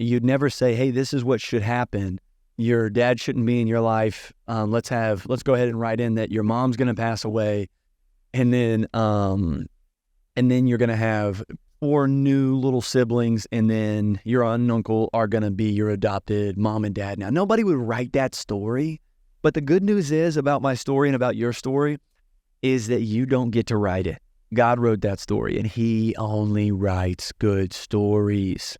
you'd never say, hey, this is what should happen. Your dad shouldn't be in your life. Let's go ahead and write in that your mom's going to pass away. And then you're going to have 4 new little siblings, and then your aunt and uncle are going to be your adopted mom and dad. Now, nobody would write that story, but the good news is about my story and about your story is that you don't get to write it. God wrote that story, and he only writes good stories.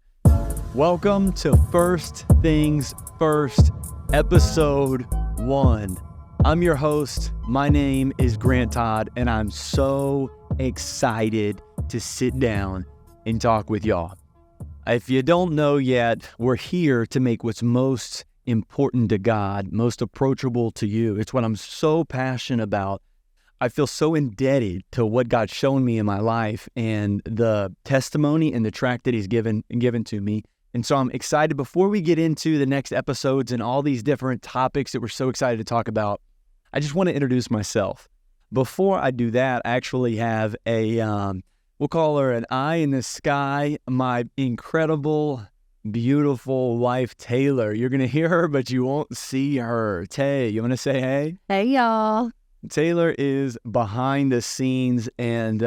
Welcome to First Things First, episode 1. I'm your host. My name is Grant Todd, and I'm so excited to sit down and talk with y'all. If you don't know yet, we're here to make what's most important to God, most approachable to you. It's what I'm so passionate about. I feel so indebted to what God's shown me in my life and the testimony and the track that he's given to me. And so I'm excited. Before we get into the next episodes and all these different topics that we're so excited to talk about, I just want to introduce myself. Before I do that, I actually have we'll call her an eye in the sky, my incredible, beautiful wife, Taylor. You're going to hear her, but you won't see her. Tay, you want to say hey? Hey, y'all. Taylor is behind the scenes, and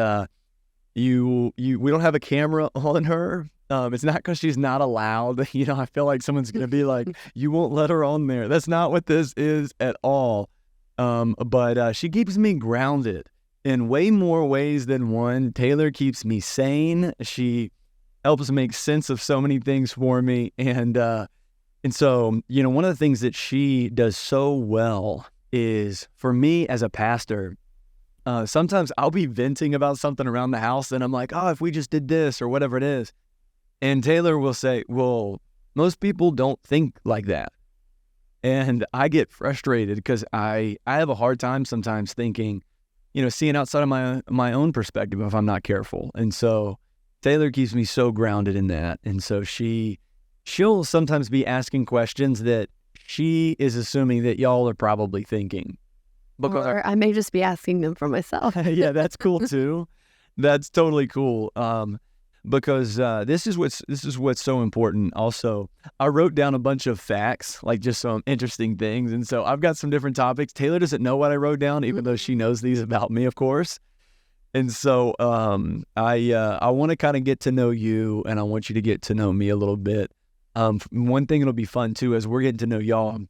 we don't have a camera on her. It's not because she's not allowed. I feel like someone's going to be like, you won't let her on there. That's not what this is at all. But she keeps me grounded in way more ways than one. Taylor keeps me sane. She helps make sense of so many things for me. And so, one of the things that she does so well is, for me as a pastor, sometimes I'll be venting about something around the house and I'm like, oh, if we just did this or whatever it is. And Taylor will say, well, most people don't think like that. And I get frustrated because I have a hard time sometimes thinking, seeing outside of my own perspective if I'm not careful. And so Taylor keeps me so grounded in that. And so she'll sometimes be asking questions that she is assuming that y'all are probably thinking. Or I may just be asking them for myself. Yeah, that's cool too. That's totally cool. Because this is what's so important. Also, I wrote down a bunch of facts, like just some interesting things, and so I've got some different topics. Taylor doesn't know what I wrote down, even though she knows these about me, of course. And so I want to kind of get to know you, and I want you to get to know me a little bit. One thing that'll be fun too, as we're getting to know y'all,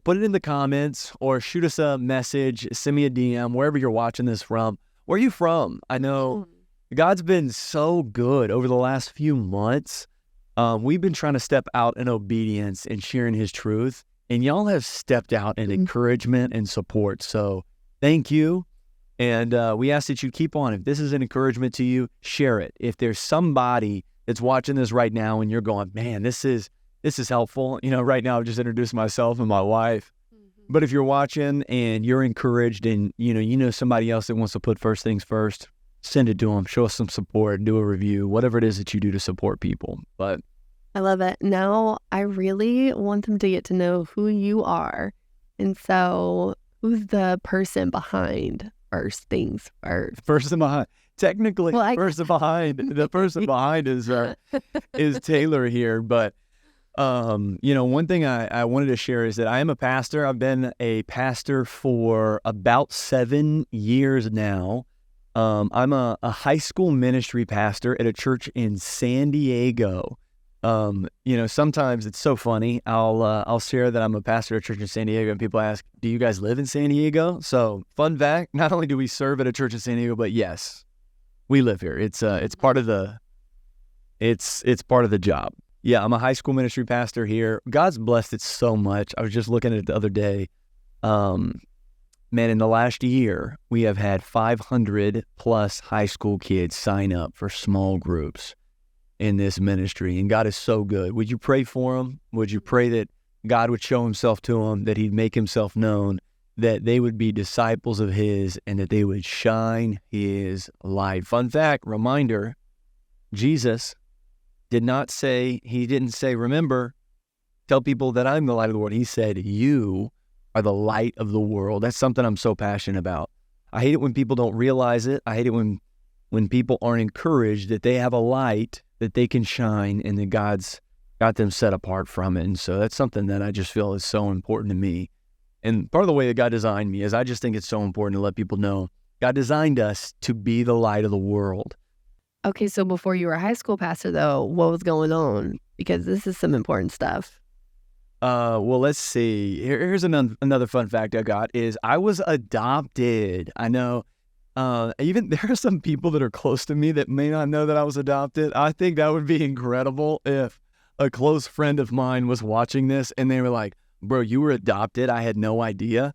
put it in the comments or shoot us a message, send me a DM, wherever you're watching this from. Where are you from? I know God's been so good over the last few months. We've been trying to step out in obedience and sharing his truth, and y'all have stepped out in encouragement and support. So thank you. And we ask that you keep on. If this is an encouragement to you, share it. If there's somebody that's watching this right now and you're going, man, this is helpful. Right now I've just introduced myself and my wife. But if you're watching and you're encouraged and you know somebody else that wants to put first things first, send it to them, show us some support, do a review, whatever it is that you do to support people. But I love it. Now I really want them to get to know who you are. And so who's the person behind First Things First? Person behind. Technically, the person behind is Taylor here. But, one thing I wanted to share is that I am a pastor. I've been a pastor for about 7 years now. I'm a high school ministry pastor at a church in San Diego. Sometimes it's so funny. I'll share that I'm a pastor at a church in San Diego, and people ask, "Do you guys live in San Diego?" So, fun fact: not only do we serve at a church in San Diego, but yes, we live here. It's part of the job. Yeah, I'm a high school ministry pastor here. God's blessed it so much. I was just looking at it the other day. Man, in the last year, we have had 500 plus high school kids sign up for small groups in this ministry. And God is so good. Would you pray for them? Would you pray that God would show himself to them, that he'd make himself known, that they would be disciples of his, and that they would shine his light? Fun fact, reminder, Jesus didn't say, remember, tell people that I'm the light of the world. He said, you are the light of the world. That's something I'm so passionate about. I hate it when people don't realize it. I hate it when people aren't encouraged that they have a light that they can shine and that God's got them set apart from it. And so that's something that I just feel is so important to me. And part of the way that God designed me is I just think it's so important to let people know God designed us to be the light of the world. Okay, so before you were a high school pastor, though, what was going on? Because this is some important stuff. Well, let's see. Here's another fun fact I got is I was adopted. I know. Even there are some people that are close to me that may not know that I was adopted. I think that would be incredible if a close friend of mine was watching this and they were like, bro, you were adopted. I had no idea.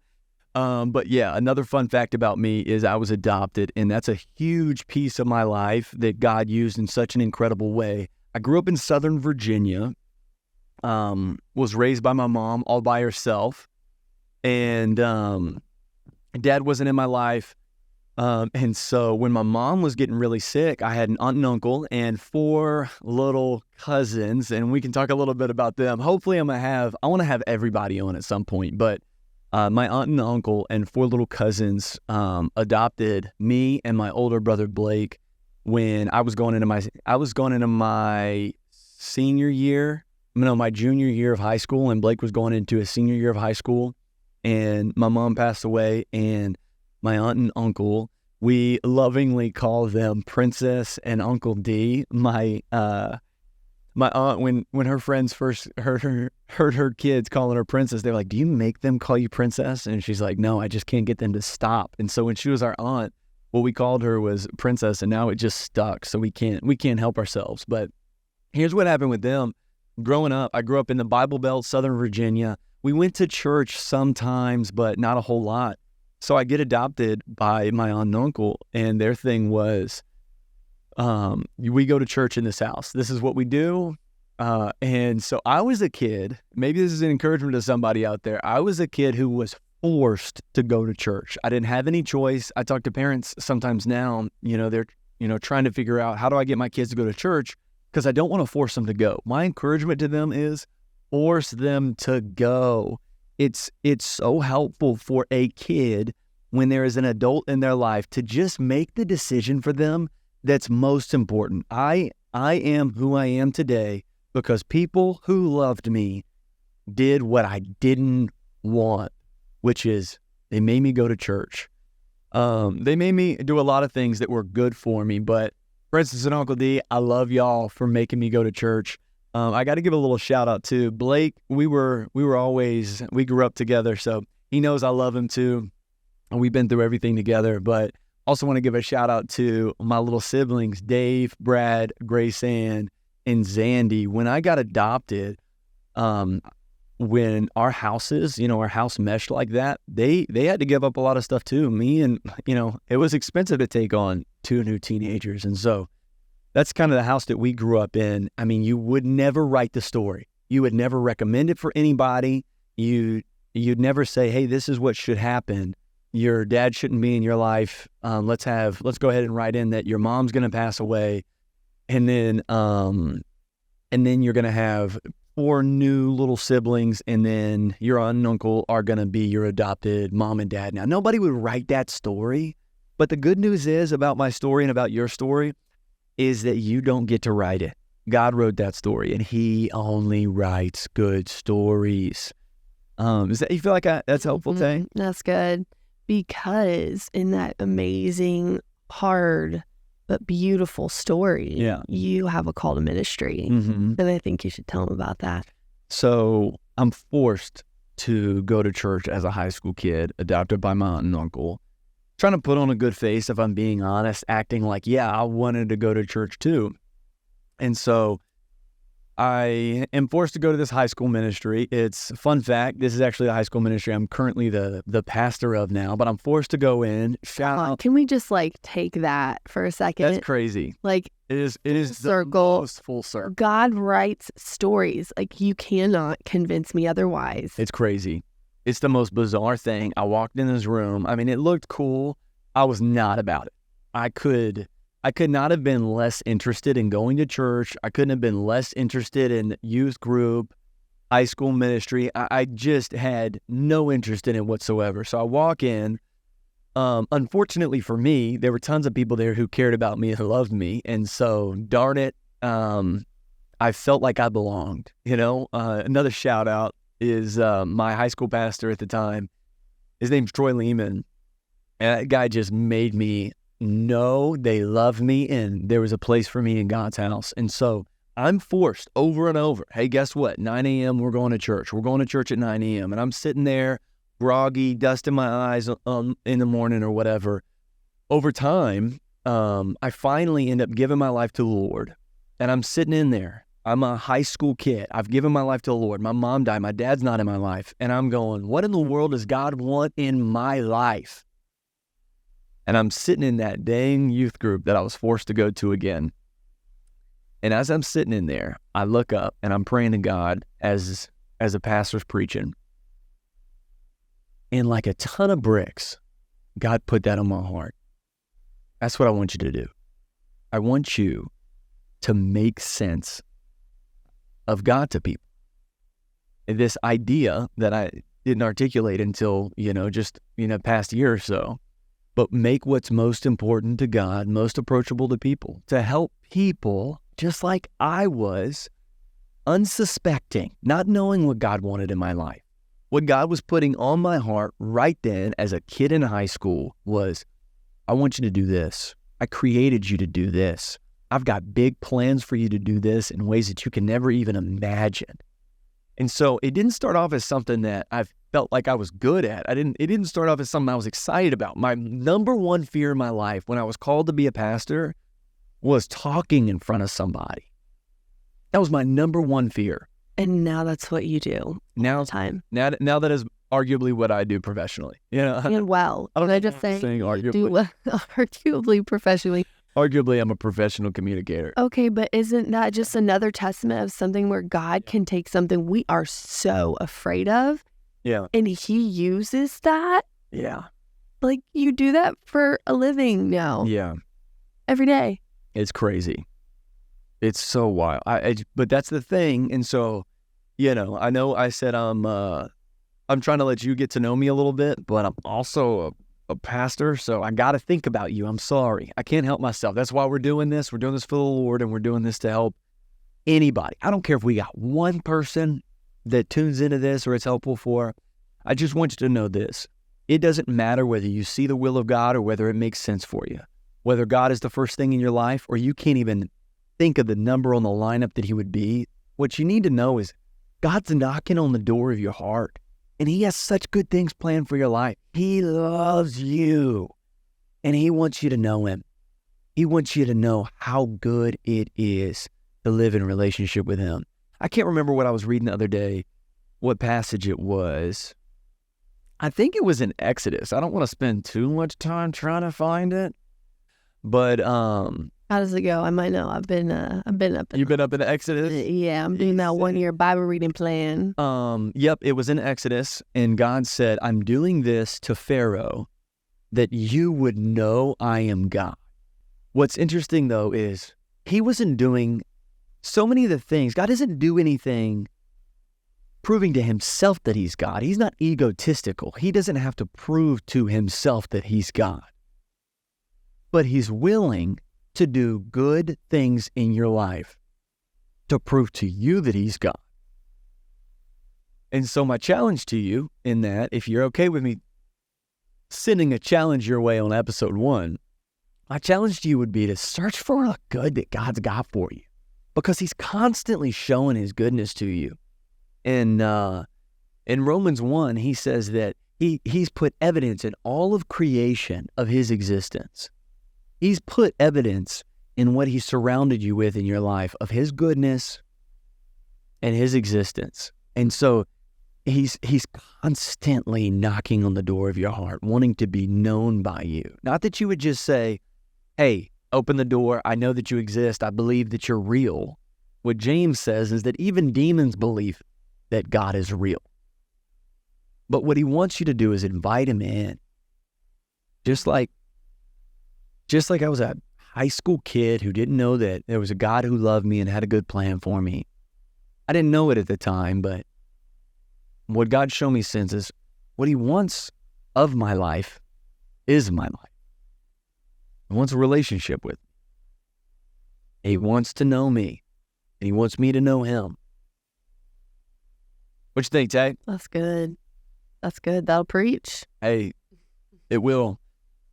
But yeah, another fun fact about me is I was adopted, and that's a huge piece of my life that God used in such an incredible way. I grew up in Southern Virginia, was raised by my mom all by herself, and dad wasn't in my life. And so when my mom was getting really sick, I had an aunt and uncle and 4 little cousins, and we can talk a little bit about them. Hopefully I want to have everybody on at some point, but my aunt and uncle and 4 little cousins adopted me and my older brother Blake when I was going into my senior year, my junior year of high school, and Blake was going into his senior year of high school, and my mom passed away, and my aunt and uncle, we lovingly call them Princess and Uncle D. My aunt, when her friends first heard her kids calling her Princess, they're like, "Do you make them call you Princess?" And she's like, "No, I just can't get them to stop." And so when she was our aunt, what we called her was Princess, and now it just stuck. So we can't help ourselves. But here's what happened with them. Growing up, I grew up in the Bible Belt, Southern Virginia. We went to church sometimes, but not a whole lot. So I get adopted by my aunt and uncle, and their thing was, we go to church in this house. This is what we do. And so I was a kid, maybe this is an encouragement to somebody out there. I was a kid who was forced to go to church. I didn't have any choice. I talk to parents sometimes now, they're, trying to figure out how do I get my kids to go to church? Because I don't want to force them to go. My encouragement to them is force them to go. It's so helpful for a kid when there is an adult in their life to just make the decision for them that's most important. I am who I am today because people who loved me did what I didn't want, which is they made me go to church. They made me do a lot of things that were good for me, but Princess and Uncle D, I love y'all for making me go to church. I got to give a little shout out to Blake. We grew up together, so he knows I love him too. And we've been through everything together, but also want to give a shout out to my little siblings, Dave, Brad, Grace Ann, and Zandy. When I got adopted, when our houses, our house meshed like that, they had to give up a lot of stuff too. Me and, it was expensive to take on 2 new teenagers. And so that's kind of the house that we grew up in. I mean, you would never write the story. You would never recommend it for anybody. You'd never say, hey, this is what should happen. Your dad shouldn't be in your life. Let's go ahead and write in that your mom's going to pass away. And then you're going to have 4 new little siblings, and then your aunt and uncle are going to be your adopted mom and dad. Now, nobody would write that story, but the good news is about my story and about your story is that you don't get to write it. God wrote that story, and he only writes good stories. You feel like that's helpful, Tay? That's good. Because in that amazing, hard, but beautiful story, you have a call to ministry. And I think you should tell them about that. So I'm forced to go to church as a high school kid, adopted by my aunt and uncle, trying to put on a good face, if I'm being honest, acting like, yeah, I wanted to go to church too. And so I am forced to go to this high school ministry. It's a fun fact. This is actually the high school ministry I'm currently the pastor of now, but I'm forced to go in. Shout out. Can we just take that for a second? That's crazy. It is circle. The most full circle. God writes stories. You cannot convince me otherwise. It's crazy. It's the most bizarre thing. I walked in this room. I mean, it looked cool. I was not about it. I could not have been less interested in going to church. I couldn't have been less interested in youth group, high school ministry. I just had no interest in it whatsoever. So I walk in. Unfortunately for me, there were tons of people there who cared about me and loved me. And so, darn it, I I felt like I belonged, Another shout out is my high school pastor at the time. His name's Troy Lehman. And that guy just made me know they love me and there was a place for me in God's house. And so I'm forced over and over. Hey, guess what? 9 a.m. we're going to church. We're going to church at 9 a.m. And I'm sitting there groggy, dust in my eyes in the morning or whatever. Over time, I finally end up giving my life to the Lord. And I'm sitting in there. I'm a high school kid. I've given my life to the Lord. My mom died. My dad's not in my life. And I'm going, what in the world does God want in my life? And I'm sitting in that dang youth group that I was forced to go to again. And as I'm sitting in there, I look up and I'm praying to God as a pastor's preaching. And like a ton of bricks, God put that on my heart. That's what I want you to do. I want you to make sense of God to people. And this idea that I didn't articulate until, past year or so, but make what's most important to God, most approachable to people, to help people just like I was, unsuspecting, not knowing what God wanted in my life. What God was putting on my heart right then as a kid in high school was, I want you to do this. I created you to do this. I've got big plans for you to do this in ways that you can never even imagine. And so it didn't start off as something that I felt like I was good at. It didn't start off as something I was excited about. My number one fear in my life when I was called to be a pastor was talking in front of somebody. That was my number one fear. And now that's what you do all the time. Now that is arguably what I do professionally. And well, I don't know just saying arguably. Arguably professionally. Arguably, I'm a professional communicator. Okay, but isn't that just another testament of something where God can take something we are so afraid of? Yeah. And he uses that? Yeah. Like you do that for a living now. Yeah. Every day. It's crazy. It's so wild. But that's the thing. And so, I know I said I'm trying to let you get to know me a little bit, but I'm also a pastor, so I got to think about you. I'm sorry. I can't help myself. That's why we're doing this. We're doing this for the Lord, and we're doing this to help anybody. I don't care if we got one person that tunes into this or it's helpful for. I just want you to know this. It doesn't matter whether you see the will of God or whether it makes sense for you. Whether God is the first thing in your life or you can't even think of the number on the lineup that he would be. What you need to know is God's knocking on the door of your heart. And he has such good things planned for your life. He loves you. And he wants you to know him. He wants you to know how good it is to live in a relationship with him. I can't remember what I was reading the other day, what passage it was. I think it was in Exodus. I don't want to spend too much time trying to find it. But how does it go? I might know. I've been up. You've been up in Exodus? Yeah, I'm doing that 1 year Bible reading plan. Yep, it was in Exodus, and God said, I'm doing this to Pharaoh that you would know I am God. What's interesting though is he wasn't doing so many of the things. God doesn't do anything proving to himself that he's God. He's not egotistical. He doesn't have to prove to himself that he's God. But he's willing to do good things in your life to prove to you that he's God. And so my challenge to you in that, if you're okay with me sending a challenge your way on episode 1, my challenge to you would be to search for the good that God's got for you, because he's constantly showing his goodness to you. And in Romans 1, he says that he's put evidence in all of creation of his existence. He's put evidence in what he surrounded you with in your life of his goodness and his existence. And so he's constantly knocking on the door of your heart, wanting to be known by you. Not that you would just say, hey, open the door. I know that you exist. I believe that you're real. What James says is that even demons believe that God is real. But what he wants you to do is invite him in. Just like I was a high school kid who didn't know that there was a God who loved me and had a good plan for me. I didn't know it at the time, but what God showed me since is what he wants of my life is my life. He wants a relationship with me. He wants to know me. and he wants me to know him. What you think, Tay? That's good. That's good. That'll preach. Hey, it will.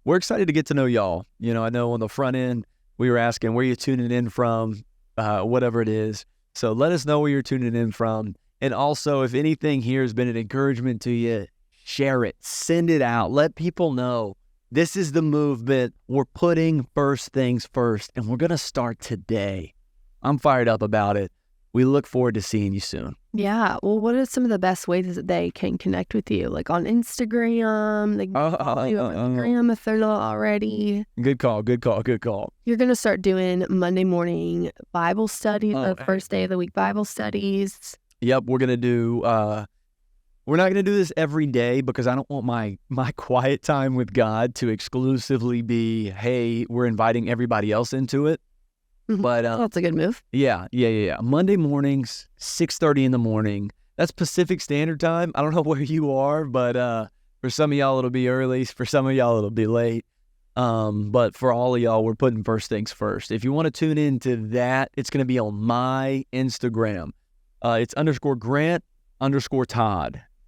We're excited to get to know y'all. You know, I know on the front end, we were asking where you're tuning in from, whatever it is. So let us know where you're tuning in from. And also, if anything here has been an encouragement to you, share it, send it out, let people know this is the movement. We're putting first things first, and we're going to start today. I'm fired up about it. We look forward to seeing you soon. Yeah. Well, what are some of the best ways that they can connect with you? Like on Instagram? They can follow you on Instagram if they're not already. Good call. You're going to start doing Monday morning Bible studies, the first day of the week Bible studies. Yep. We're going to do, we're not going to do this every day because I don't want my quiet time with God to exclusively be, hey, we're inviting everybody else into it. But that's a good move. Yeah. Monday mornings, 6:30 in the morning. That's Pacific Standard Time. I don't know where you are, but for some of y'all it'll be early. For some of y'all it'll be late. But for all of y'all, we're putting first things first. If you want to tune into that, it's going to be on my Instagram. It's _Grant_Todd.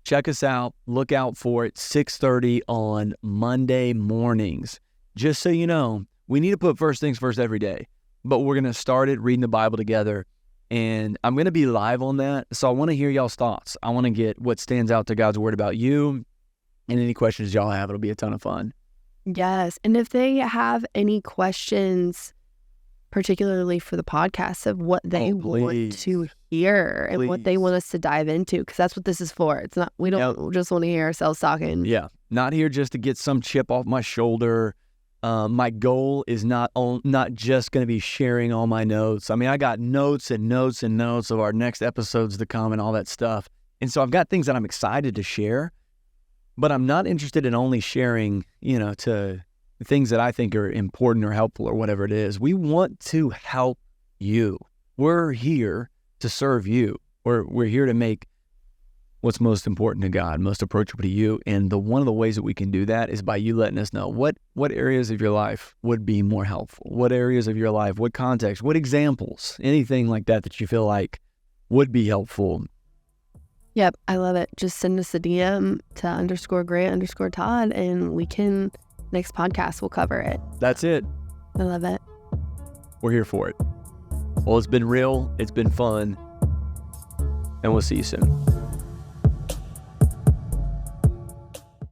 Check us out. Look out for it. 6:30 on Monday mornings. Just so you know, we need to put first things first every day. But we're going to start it reading the Bible together, and I'm going to be live on that. So I want to hear y'all's thoughts. I want to get what stands out to God's word about you, and any questions y'all have. It'll be a ton of fun. Yes. And if they have any questions, particularly for the podcast, of what they want to hear and what they want us to dive into, because that's what this is for. It's not, we don't just want to hear ourselves talking. Yeah. Not here just to get some chip off my shoulder. My goal is not just going to be sharing all my notes. I mean, I got notes and notes and notes of our next episodes to come and all that stuff. And so I've got things that I'm excited to share, but I'm not interested in only sharing, to things that I think are important or helpful or whatever it is. We want to help you. We're here to serve you. We're here to make what's most important to God, most approachable to you. And one of the ways that we can do that is by you letting us know what areas of your life would be more helpful, what areas of your life, what context, what examples, anything like that you feel like would be helpful. Yep, I love it. Just send us a DM to _Grant_Todd, and we can, next podcast, we'll cover it. That's it. I love it. We're here for it. Well, it's been real. It's been fun. And we'll see you soon.